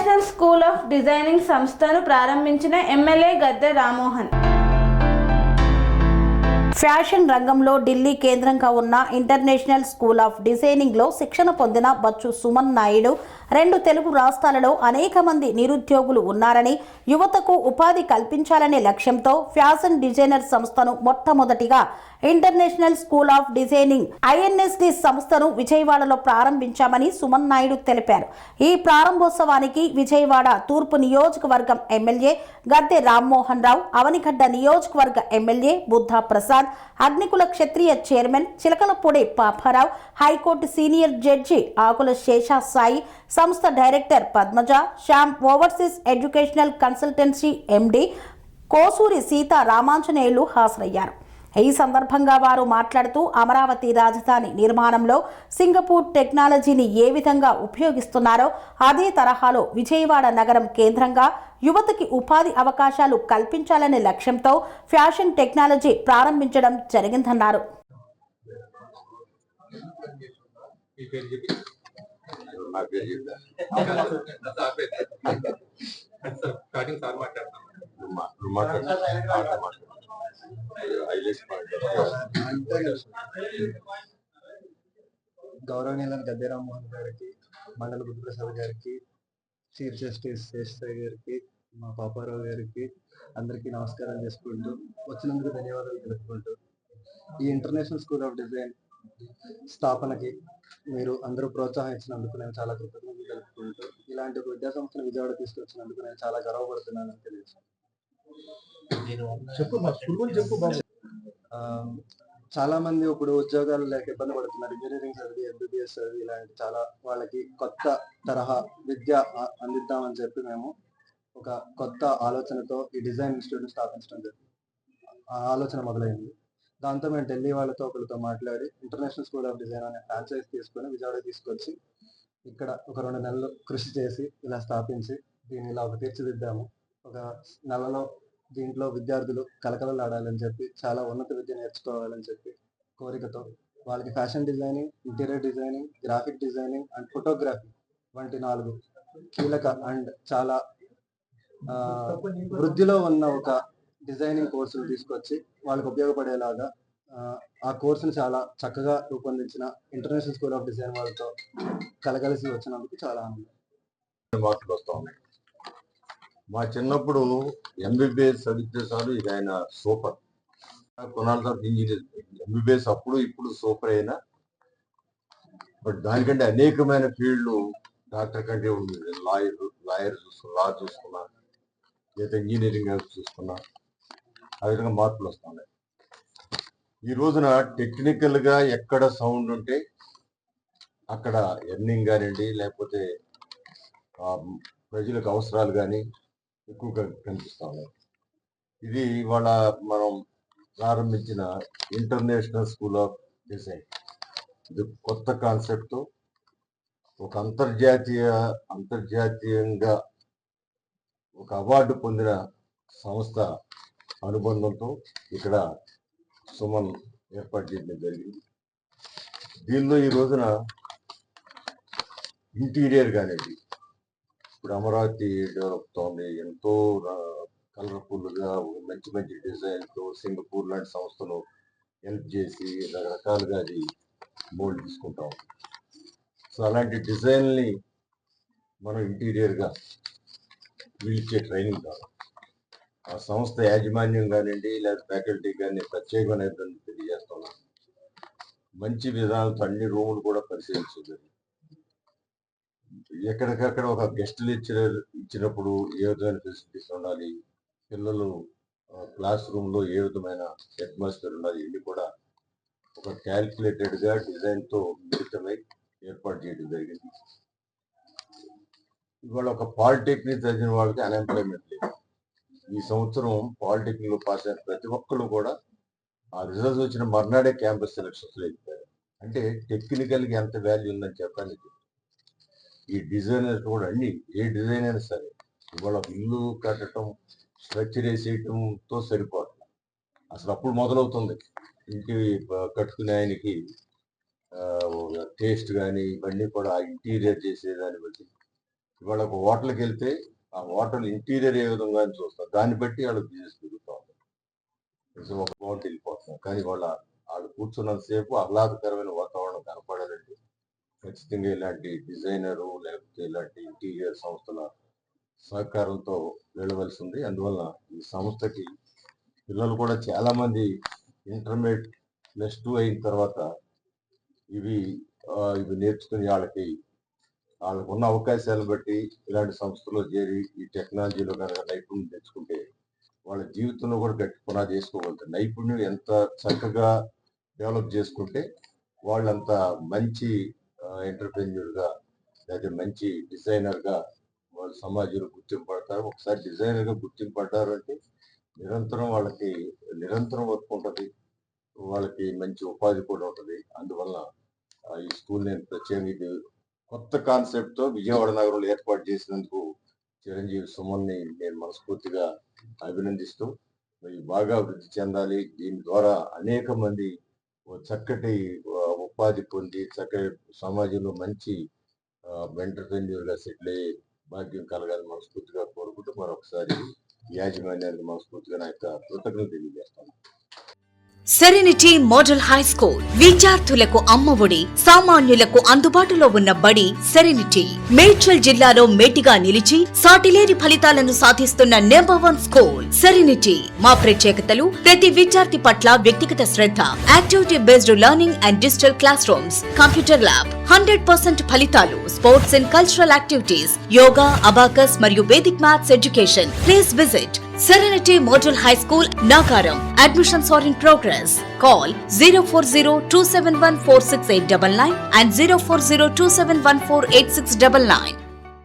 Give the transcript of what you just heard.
International school of designing సంస్థను ప్రారంభించిన MLA Gadde Rammohan. Fashion రంగంలో ఢిల్లీ కేంద్రంగా ఉన్న ఇంటర్నేషనల్ స్కూల్ ఆఫ్ డిజైనింగ్లో శిక్షణ పొందిన బచ్చు సుమన్ నాయుడు 2 తెలుగు రాష్ట్రాలలో అనేక మంది నిరుద్యోగులు ఉన్నారని, యువతకు ఉపాధి కల్పించాలనే లక్ష్యంతో ఫ్యాషన్ డిజైనర్ సంస్థను మొట్టమొదటిగా international school of designing INSD సంస్థను విజయవాడలో ప్రారంభించామని సుమన్ నాయుడు తెలిపారు. ఈ ప్రారంభోత్సవానికి విజయవాడ తూర్పు నియోజకవర్గం ఎమ్మెల్యే గద్దె రామ్మోహన్ రావు, అవనిగడ్డ నియోజకవర్గ MLA Buddha Prasad, Agnikula Kshatriya chairman Chilakalapudi Paparao, high court senior judge Akula Seshasai, సంస్థ director Padmaja, Shyam overseas educational consultancy MD Kosuri Seetha Ramanjaneyulu హాజరయ్యారు. ఈ సందర్భంగా వారు మాట్లాడుతూ అమరావతి రాజధాని నిర్మాణంలో సింగపూర్ టెక్నాలజీని ఏ విధంగా ఉపయోగిస్తున్నారో అదే తరహాలో విజయవాడ నగరం కేంద్రంగా యువతకి ఉపాధి అవకాశాలు కల్పించాలనే లక్ష్యంతో ఫ్యాషన్ టెక్నాలజీ ప్రారంభించడం జరిగిందన్నారు. గౌరవనీయులైన గద్దె రామ్మోహన్ గారికి, మండల బుద్ధప్రసాద్ గారికి, చీఫ్ జస్టిస్ శేషాసాయి గారికి, మా పాపారావు గారికి అందరికీ నమస్కారం చేసుకుంటూ వచ్చినందుకు ధన్యవాదాలు తెలుపుకుంటూ ఈ ఇంటర్నేషనల్ స్కూల్ ఆఫ్ డిజైన్ స్థాపనకి మీరు అందరూ ప్రోత్సాహం ఇచ్చినందుకు నేను చాలా కృతజ్ఞతలు తెలుపుకుంటూ ఇలాంటి ఒక విద్యా సంస్థను విజయవాడ తీసుకొచ్చినందుకు నేను చాలా గర్వపడుతున్నానని తెలియజేస్తాను. చాలా మంది ఇప్పుడు ఉద్యోగాలు లేక ఇబ్బంది పడుతున్నారు. ఇంజనీరింగ్ చదివి, MBBS చదివి ఇలాంటి చాలా వాళ్ళకి కొత్త తరహా విద్య అందిద్దామని చెప్పి మేము ఒక కొత్త ఆలోచనతో ఈ డిజైన్ ఇన్స్టిట్యూట్ స్థాపించడం జరిగింది. ఆ ఆలోచన మొదలైంది. దాంతో మేము ఢిల్లీ వాళ్ళతో ఒకరితో మాట్లాడి ఇంటర్నేషనల్ స్కూల్ ఆఫ్ డిజైన్ అనే ఫ్రాంచైజ్ తీసుకొని విజయవాడ తీసుకొచ్చి ఇక్కడ ఒక 2 నెలలు కృషి చేసి ఇలా స్థాపించి దీన్ని ఇలా ఒక తీర్చిదిద్దాము. ఒక నెలలో దీంట్లో విద్యార్థులు కలకలలాడాలని చెప్పి, చాలా ఉన్నత విద్య నేర్చుకోవాలని చెప్పి కోరికతో వాళ్ళకి fashion designing, interior designing, graphic designing and photography వంటి 4 కీలక అండ్ చాలా వృద్ధిలో ఉన్న ఒక డిజైనింగ్ కోర్సులు తీసుకొచ్చి వాళ్ళకి ఉపయోగపడేలాగా ఆ కోర్సును చాలా చక్కగా రూపొందించిన ఇంటర్నేషనల్ స్కూల్ ఆఫ్ డిజైన్ వాళ్ళతో కలగలిసి వచ్చినందుకు చాలా ఆనందం. మార్కులు వస్తూ ఉన్నాయి. మా చిన్నప్పుడు MBBS చదివితే చాలు, ఇక ఆయన సూపర్. కొనాలి తర్వాత ఇంజనీర్ MBBS అప్పుడు ఇప్పుడు సూపర్ అయినా, బట్ దానికంటే అనేకమైన ఫీల్డ్లు డాక్టర్ కంటే ఉంది. లాయర్ చూసుకున్నా, లా చూసుకున్నా, లేదా ఇంజనీరింగ్ చూసుకున్నా ఆ విధంగా మార్పులు వస్తున్నాయి. ఈ రోజున టెక్నికల్గా ఎక్కడ సౌండ్ ఉంటే అక్కడ ఎర్నింగ్ కానివ్వండి, లేకపోతే ప్రజలకు అవసరాలు కానీ ఎక్కువగా కనిపిస్తా ఉన్నాయి. ఇది ఇవాళ మనం ప్రారంభించిన ఇంటర్నేషనల్ స్కూల్ ఆఫ్ డిజైన్. ఇది కొత్త కాన్సెప్ట్తో ఒక అంతర్జాతీయంగా ఒక అవార్డు పొందిన సంస్థ అనుబంధంతో ఇక్కడ సుమన్ ఏర్పాటు చేయడం జరిగింది. దీనిలో ఈ రోజున ఇంటీరియర్ కానివ్వండి, ఇప్పుడు అమరావతి డెవలప్ అవుతుంది, ఎంతో కలర్ఫుల్గా మంచి మంచి డిజైన్తో సింగపూర్ లాంటి సంస్థలు హెల్ప్ చేసి రకరకాలుగా అది మోల్డ్ తీసుకుంటాం. సో అలాంటి డిజైన్ని మనం ఇంటీరియర్గా వీళ్ళిచ్చే ట్రైనింగ్ కావాలి. ఆ సంస్థ యాజమాన్యం కానివ్వండి, లేదా ఫ్యాకల్టీ కానీ ప్రత్యేకమైన తెలియజేస్తున్నాం. మంచి విధానంతో అన్ని రూములు కూడా పరిశీలించదు. ఎక్కడికక్కడ ఒక గెస్ట్ లెక్చరర్ ఇచ్చినప్పుడు ఏ విధమైన ఫెసిలిటీస్ ఉండాలి, పిల్లలు క్లాస్ రూమ్లో ఏ విధమైన అట్మాస్ఫియర్ ఉండాలి, ఇవి కూడా ఒక క్యాల్కులేటెడ్గా డిజైన్తో మిళితమై ఏర్పాటు చేయడం జరిగింది. ఇవాళ ఒక పాలిటెక్నిక్ చదివిన వాళ్ళకి అన్ఎంప్లాయ్మెంట్ లేదు. ఈ సంవత్సరం పాలిటెక్నిక్లో పాస్ అయిన ప్రతి ఒక్కరు కూడా ఆ రిజల్ట్స్ వచ్చిన మర్నాడే క్యాంపస్ సెలక్షన్స్లో వెళ్ళిపోయారు. అంటే టెక్నికల్గా ఎంత వాల్యూ ఉందని చెప్పడానికి ఈ డిజైనర్ కూడా అన్ని ఏ డిజైన్ అయినా సరే ఇవాళ ఇల్లు కట్టడం, స్ట్రక్చర్ వేసేయటంతో సరిపోతుంది. అసలు అప్పుడు మొదలవుతుంది ఇంటి కట్టుకునే ఆయనకి టేస్ట్ కానీ ఇవన్నీ కూడా ఇంటీరియర్ చేసేదాన్ని బట్టి ఇవాళ ఒక హోటల్కి వెళ్తే ఆ హోటల్ ఇంటీరియర్ ఏ విధంగా అని చూస్తారు, దాన్ని బట్టి వాళ్ళ బిజినెస్ పెరుగుతూ ఉంటుంది. ఒక అమౌంట్ వెళ్ళిపోతున్నాం, కానీ వాళ్ళు కూర్చున్నంతసేపు ఆహ్లాదకరమైన వాతావరణం కనపడాలంటే ఖచ్చితంగా ఇలాంటి డిజైనరు లేకపోతే ఇలాంటి ఇంటీరియర్ సంస్థల సహకారంతో వెళ్ళవలసి ఉంది. అందువల్ల ఈ సంస్థకి పిల్లలు కూడా చాలా మంది ఇంటర్మీడియట్ +2 అయిన తర్వాత ఇవి నేర్చుకుని వాళ్ళకున్న అవకాశాలను బట్టి ఇలాంటి సంస్థలో చేరి ఈ టెక్నాలజీలో కనుక నైపుణ్యం తెచ్చుకుంటే వాళ్ళ జీవితంలో కూడా గట్టి పునాది చేసుకోగలుగుతారు. నైపుణ్యం ఎంత చక్కగా డెవలప్ చేసుకుంటే వాళ్ళంత మంచి ఎంటర్ప్రెన్యూర్గా లేదా మంచి డిజైనర్గా వాళ్ళు సమాజంలో గుర్తింపడతారు. ఒకసారి డిజైనర్గా గుర్తింపడ్డారు అంటే నిరంతరం వర్క్ ఉంటుంది, వాళ్ళకి మంచి ఉపాధి కూడా ఉంటుంది. అందువల్ల ఈ స్కూల్ నేను ప్రత్యేకంగా కొత్త కాన్సెప్ట్ తో విజయవాడ నగరంలో ఏర్పాటు చేసినందుకు చిరంజీవి సుమన్ని నేను మనస్ఫూర్తిగా అభినందిస్తూ బాగా వృద్ధి చెందాలి. దీని ద్వారా అనేక మంది చక్కటి ఉపాధి పొంది చక్కటి సమాజంలో మంచి ఎంటర్‌ప్రెన్యూర్ గా సెటిల్ అయ్యే భాగ్యం కలగాలని మనస్ఫూర్తిగా కోరుకుంటూ మరొకసారి యాజమాన్యానికి మనస్ఫూర్తిగా నా యొక్క కృతజ్ఞతలు తెలియజేస్తాను. సెరెనిటీ మోడల్ హై స్కూల్ విద్యార్థులకు అమ్మఒడి, సామాన్యులకు అందుబాటులో ఉన్న బడి సెరెనిటీ. మేడ్చల్ జిల్లాలో మేటిగా నిలిచి సాటిలేని ఫలితాలను సాధిస్తున్న #1 స్కూల్ సెరెనిటీ. మా ప్రత్యేకతలు ప్రతి విద్యార్థి పట్ల వ్యక్తిగత శ్రద్ధ, activity based learning and digital classrooms, computer lab, 100% ఫలితాలు, sports and cultural activities, yoga, abacus మరియు Vedic maths education. Please visit Serenity Model High School, Nagaram. Admissions are in progress. Call 040-271-46899 and 040-271-48699.